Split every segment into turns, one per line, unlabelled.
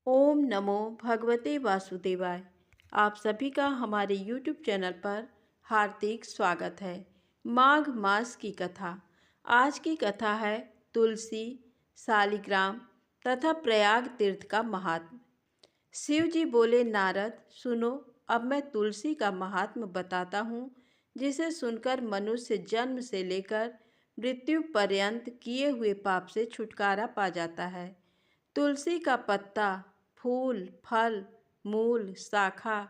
ओम नमो भगवते वासुदेवाय। आप सभी का हमारे YouTube चैनल पर हार्दिक स्वागत है। माघ मास की कथा। आज की कथा है तुलसी, शालिग्राम तथा प्रयाग तीर्थ का महात्म। शिव जी बोले, नारद सुनो, अब मैं तुलसी का महात्म बताता हूँ, जिसे सुनकर मनुष्य जन्म से लेकर मृत्यु पर्यंत किए हुए पाप से छुटकारा पा जाता है। तुलसी का पत्ता, फूल, फल, मूल, शाखा,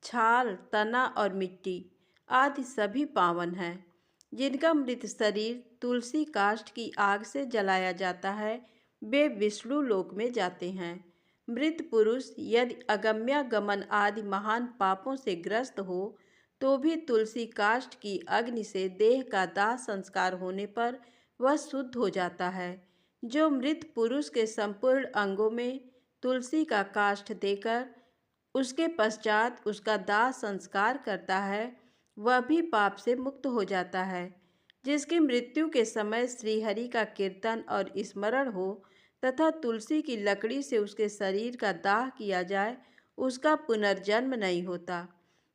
छाल, तना और मिट्टी आदि सभी पावन हैं। जिनका मृत शरीर तुलसी काष्ठ की आग से जलाया जाता है, वे विष्णु लोक में जाते हैं। मृत पुरुष यदि अगम्य गमन आदि महान पापों से ग्रस्त हो, तो भी तुलसी काष्ठ की अग्नि से देह का दाह संस्कार होने पर वह शुद्ध हो जाता है। जो मृत पुरुष के संपूर्ण अंगों में तुलसी का काष्ठ देकर उसके पश्चात उसका दाह संस्कार करता है, वह भी पाप से मुक्त हो जाता है। जिसकी मृत्यु के समय श्रीहरि का कीर्तन और स्मरण हो तथा तुलसी की लकड़ी से उसके शरीर का दाह किया जाए, उसका पुनर्जन्म नहीं होता।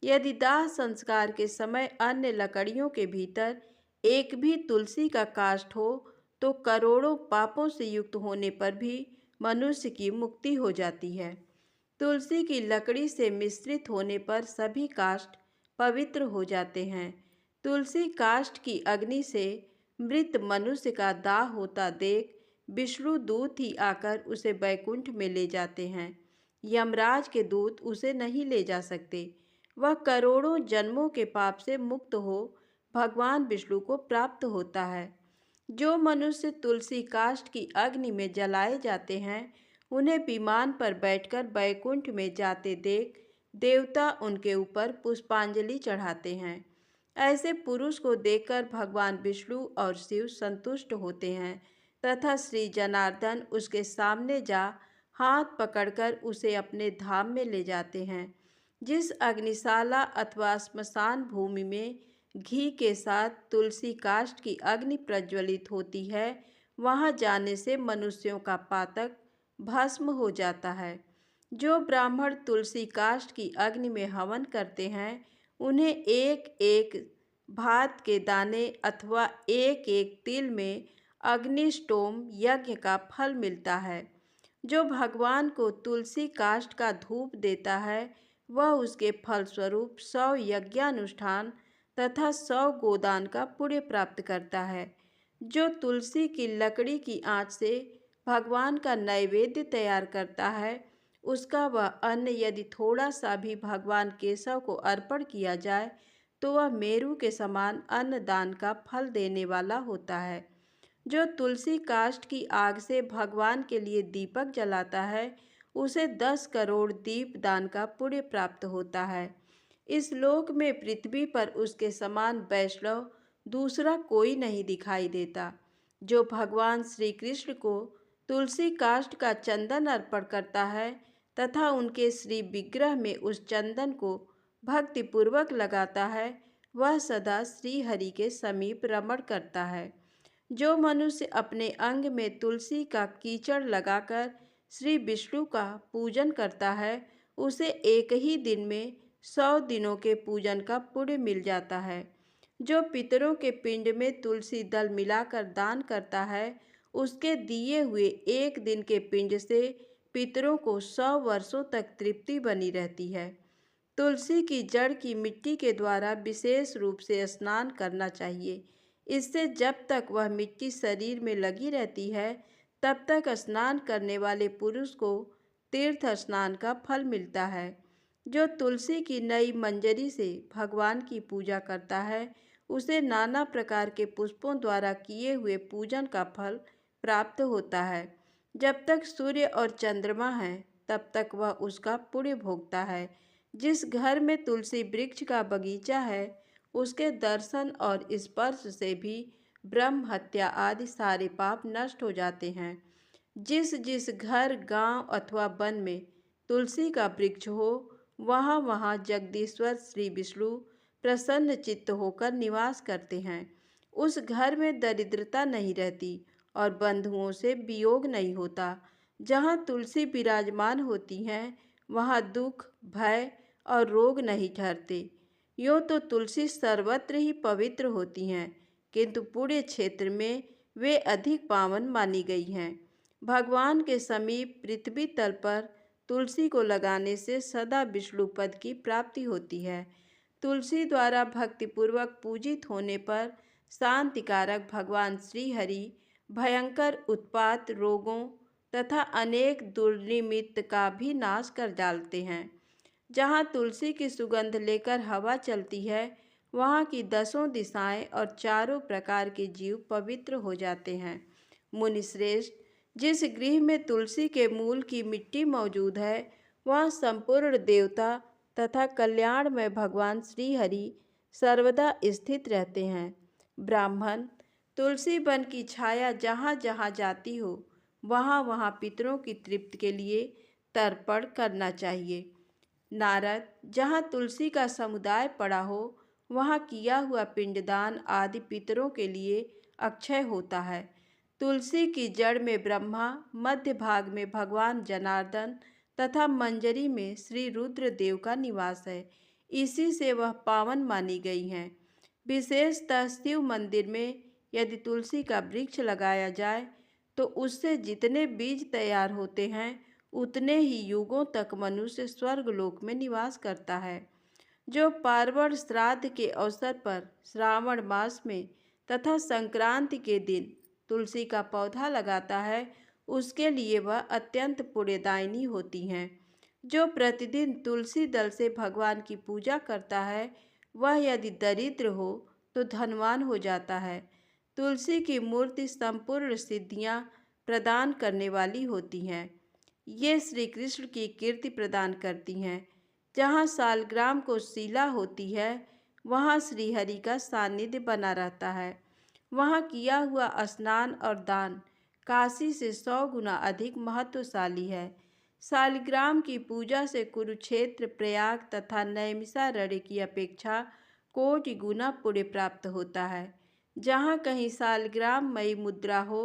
यदि दाह संस्कार के समय अन्य लकड़ियों के भीतर एक भी तुलसी का काष्ठ हो, तो करोड़ों पापों से युक्त होने पर भी मनुष्य की मुक्ति हो जाती है। तुलसी की लकड़ी से मिश्रित होने पर सभी काष्ठ पवित्र हो जाते हैं। तुलसी काष्ठ की अग्नि से मृत मनुष्य का दाह होता देख विष्णु दूत ही आकर उसे बैकुंठ में ले जाते हैं। यमराज के दूत उसे नहीं ले जा सकते। वह करोड़ों जन्मों के पाप से मुक्त हो भगवान विष्णु को प्राप्त होता है। जो मनुष्य तुलसी काष्ठ की अग्नि में जलाए जाते हैं, उन्हें विमान पर बैठकर बैकुंठ में जाते देख देवता उनके ऊपर पुष्पांजलि चढ़ाते हैं। ऐसे पुरुष को देखकर भगवान विष्णु और शिव संतुष्ट होते हैं तथा श्री जनार्दन उसके सामने जा हाथ पकड़कर उसे अपने धाम में ले जाते हैं। जिस अग्निशाला अथवा स्मशान भूमि में घी के साथ तुलसी काष्ठ की अग्नि प्रज्वलित होती है, वहां जाने से मनुष्यों का पातक भस्म हो जाता है। जो ब्राह्मण तुलसी काष्ठ की अग्नि में हवन करते हैं, उन्हें एक एक भात के दाने अथवा एक एक तिल में अग्निष्टोम यज्ञ का फल मिलता है। जो भगवान को तुलसी काष्ठ का धूप देता है, वह उसके फलस्वरूप 100 यज्ञानुष्ठान तथा 100 गोदान का पुण्य प्राप्त करता है। जो तुलसी की लकड़ी की आंच से भगवान का नैवेद्य तैयार करता है, उसका वह अन्न यदि थोड़ा सा भी भगवान केशव को अर्पण किया जाए, तो वह मेरु के समान अन्नदान का फल देने वाला होता है। जो तुलसी काष्ठ की आग से भगवान के लिए दीपक जलाता है, उसे 10 करोड़ दीप दान का पुण्य प्राप्त होता है। इस लोक में पृथ्वी पर उसके समान वैष्णव दूसरा कोई नहीं दिखाई देता। जो भगवान श्री कृष्ण को तुलसी काष्ठ का चंदन अर्पण करता है तथा उनके श्री विग्रह में उस चंदन को भक्तिपूर्वक लगाता है, वह सदा श्री हरि के समीप रमण करता है। जो मनुष्य अपने अंग में तुलसी का कीचड़ लगाकर श्री विष्णु का पूजन करता है, उसे एक ही दिन में 100 दिनों के पूजन का पुण्य मिल जाता है। जो पितरों के पिंड में तुलसी दल मिलाकर दान करता है, उसके दिए हुए एक दिन के पिंड से पितरों को 100 वर्षों तक तृप्ति बनी रहती है। तुलसी की जड़ की मिट्टी के द्वारा विशेष रूप से स्नान करना चाहिए। इससे जब तक वह मिट्टी शरीर में लगी रहती है, तब तक स्नान करने वाले पुरुष को तीर्थ स्नान का फल मिलता है। जो तुलसी की नई मंजरी से भगवान की पूजा करता है, उसे नाना प्रकार के पुष्पों द्वारा किए हुए पूजन का फल प्राप्त होता है। जब तक सूर्य और चंद्रमा हैं, तब तक वह उसका पुण्य भोगता है। जिस घर में तुलसी वृक्ष का बगीचा है, उसके दर्शन और स्पर्श से भी ब्रह्म हत्या आदि सारे पाप नष्ट हो जाते हैं। जिस जिस घर, गांव अथवा वन में तुलसी का वृक्ष हो, वहाँ वहाँ जगदीश्वर श्री विष्णु प्रसन्न चित्त होकर निवास करते हैं। उस घर में दरिद्रता नहीं रहती और बंधुओं से वियोग नहीं होता। जहाँ तुलसी विराजमान होती हैं वहाँ दुख, भय और रोग नहीं ठहरते। यूँ तो तुलसी सर्वत्र ही पवित्र होती हैं, किंतु पूरे क्षेत्र में वे अधिक पावन मानी गई हैं। भगवान के समीप पृथ्वी तल पर तुलसी को लगाने से सदा विष्णु पद की प्राप्ति होती है। तुलसी द्वारा भक्तिपूर्वक पूजित होने पर शांतिकारक भगवान श्री हरि भयंकर उत्पात रोगों तथा अनेक दुर्निमित्त का भी नाश कर डालते हैं। जहाँ तुलसी की सुगंध लेकर हवा चलती है वहाँ की 10 दिशाएं और चारों प्रकार के जीव पवित्र हो जाते हैं। मुनिश्रेष्ठ, जिस गृह में तुलसी के मूल की मिट्टी मौजूद है वहाँ संपूर्ण देवता तथा कल्याण में भगवान श्री हरि सर्वदा स्थित रहते हैं। ब्राह्मण, तुलसी वन की छाया जहाँ जहाँ जाती हो वहाँ वहाँ पितरों की तृप्ति के लिए तर्पण करना चाहिए। नारद, जहाँ तुलसी का समुदाय पड़ा हो वहाँ किया हुआ पिंडदान आदि पितरों के लिए अक्षय होता है। तुलसी की जड़ में ब्रह्मा, मध्य भाग में भगवान जनार्दन तथा मंजरी में श्री रुद्र देव का निवास है। इसी से वह पावन मानी गई हैं। विशेषतः शिव मंदिर में यदि तुलसी का वृक्ष लगाया जाए तो उससे जितने बीज तैयार होते हैं उतने ही युगों तक मनुष्य स्वर्गलोक में निवास करता है। जो पार्वण श्राद्ध के अवसर पर श्रावण मास में तथा संक्रांति के दिन तुलसी का पौधा लगाता है उसके लिए वह अत्यंत पुण्यदायिनी होती हैं। जो प्रतिदिन तुलसी दल से भगवान की पूजा करता है वह यदि दरिद्र हो तो धनवान हो जाता है। तुलसी की मूर्ति संपूर्ण सिद्धियां प्रदान करने वाली होती हैं। ये श्री कृष्ण की कीर्ति प्रदान करती हैं। जहाँ सालग्राम को शिला होती है वहाँ श्रीहरि का सानिध्य बना रहता है। वहाँ किया हुआ स्नान और दान काशी से 100 गुना अधिक महत्वशाली है। सालिग्राम की पूजा से कुरुक्षेत्र, प्रयाग तथा नैमिषारण्य की अपेक्षा कोटि गुना पुण्य प्राप्त होता है। जहाँ कहीं सालिग्राम मई मुद्रा हो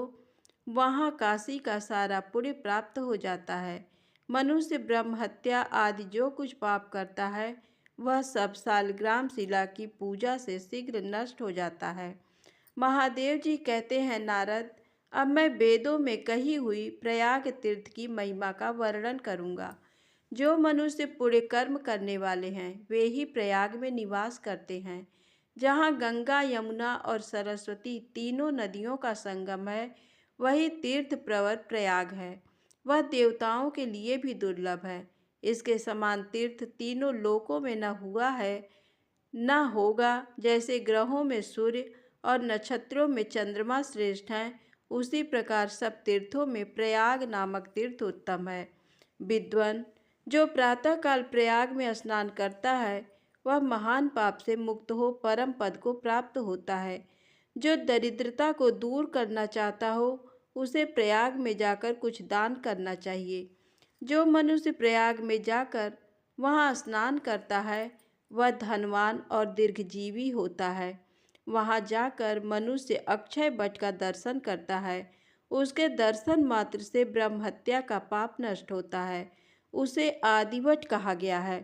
वहाँ काशी का सारा पुण्य प्राप्त हो जाता है। मनुष्य ब्रह्म हत्या आदि जो कुछ पाप करता है वह सब सालिग्राम शिला की पूजा से शीघ्र नष्ट हो जाता है। महादेव जी कहते हैं, नारद, अब मैं वेदों में कही हुई प्रयाग तीर्थ की महिमा का वर्णन करूँगा। जो मनुष्य पुण्य कर्म करने वाले हैं वे ही प्रयाग में निवास करते हैं। जहाँ गंगा, यमुना और सरस्वती तीनों नदियों का संगम है वही तीर्थ प्रवर प्रयाग है। वह देवताओं के लिए भी दुर्लभ है। इसके समान तीर्थ तीनों लोकों में न हुआ है न होगा। जैसे ग्रहों में सूर्य और नक्षत्रों में चंद्रमा श्रेष्ठ हैं उसी प्रकार सब तीर्थों में प्रयाग नामक तीर्थ उत्तम है। विद्वान, जो प्रातःकाल प्रयाग में स्नान करता है वह महान पाप से मुक्त हो परम पद को प्राप्त होता है। जो दरिद्रता को दूर करना चाहता हो उसे प्रयाग में जाकर कुछ दान करना चाहिए। जो मनुष्य प्रयाग में जाकर वहाँ स्नान करता है वह धनवान और दीर्घजीवी होता है। वहाँ जाकर मनुष्य अक्षय वट का दर्शन करता है। उसके दर्शन मात्र से ब्रह्महत्या का पाप नष्ट होता है। उसे आदिवट कहा गया है।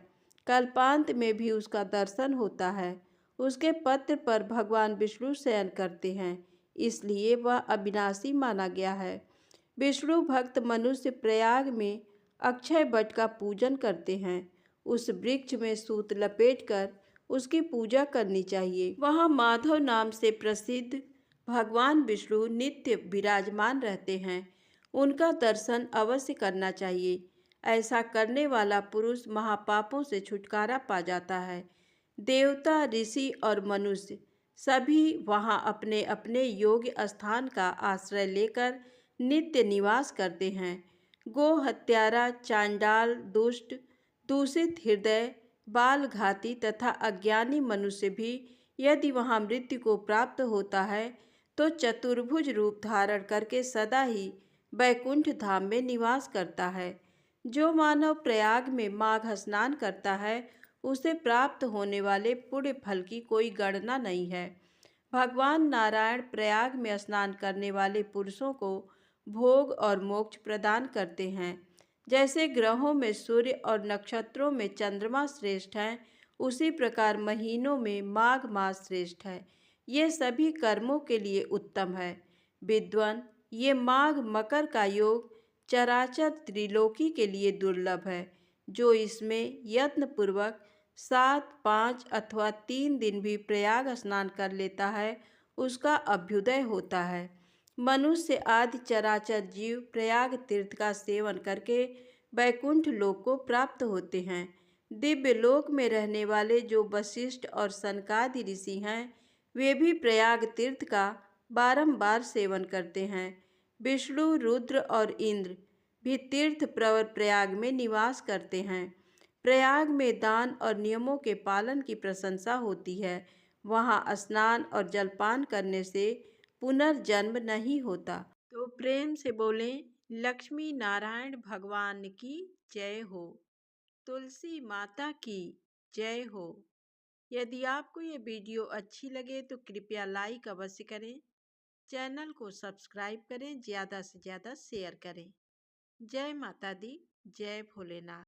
कल्पांत में भी उसका दर्शन होता है। उसके पत्र पर भगवान विष्णु शयन करते हैं, इसलिए वह अविनाशी माना गया है। विष्णु भक्त मनुष्य प्रयाग में अक्षय वट का पूजन करते हैं। उस वृक्ष में सूत लपेटकर उसकी पूजा करनी चाहिए। वहाँ माधव नाम से प्रसिद्ध भगवान विष्णु नित्य विराजमान रहते हैं। उनका दर्शन अवश्य करना चाहिए। ऐसा करने वाला पुरुष महापापों से छुटकारा पा जाता है। देवता, ऋषि और मनुष्य सभी वहाँ अपने अपने योग्य स्थान का आश्रय लेकर नित्य निवास करते हैं। गो हत्यारा, चांडाल, दुष्ट, दूषित हृदय, बालघाती तथा अज्ञानी मनुष्य भी यदि वहाँ मृत्यु को प्राप्त होता है तो चतुर्भुज रूप धारण करके सदा ही वैकुंठ धाम में निवास करता है। जो मानव प्रयाग में माघ स्नान करता है उसे प्राप्त होने वाले पुण्य फल की कोई गणना नहीं है। भगवान नारायण प्रयाग में स्नान करने वाले पुरुषों को भोग और मोक्ष प्रदान करते हैं। जैसे ग्रहों में सूर्य और नक्षत्रों में चंद्रमा श्रेष्ठ हैं, उसी प्रकार महीनों में माघ मास श्रेष्ठ है। ये सभी कर्मों के लिए उत्तम है। विद्वान, ये माघ मकर का योग चराचर त्रिलोकी के लिए दुर्लभ है। जो इसमें यत्नपूर्वक 7, 5 अथवा 3 दिन भी प्रयाग स्नान कर लेता है, उसका अभ्युदय होता है। मनुष्य आदि चराचर जीव प्रयाग तीर्थ का सेवन करके वैकुंठ लोक को प्राप्त होते हैं। दिव्य लोक में रहने वाले जो वशिष्ठ और सनकादि ऋषि हैं, वे भी प्रयाग तीर्थ का बारंबार सेवन करते हैं। विष्णु, रुद्र और इंद्र भी तीर्थ प्रवर प्रयाग में निवास करते हैं। प्रयाग में दान और नियमों के पालन की प्रशंसा होती है। वहाँ स्नान और जलपान करने से पुनर्जन्म नहीं होता। तो प्रेम से बोलें, लक्ष्मी नारायण भगवान की जय हो, तुलसी माता की जय हो। यदि आपको ये वीडियो अच्छी लगे तो कृपया लाइक अवश्य करें, चैनल को सब्सक्राइब करें, ज़्यादा से ज़्यादा शेयर करें। जय माता दी, जय भोलेनाथ।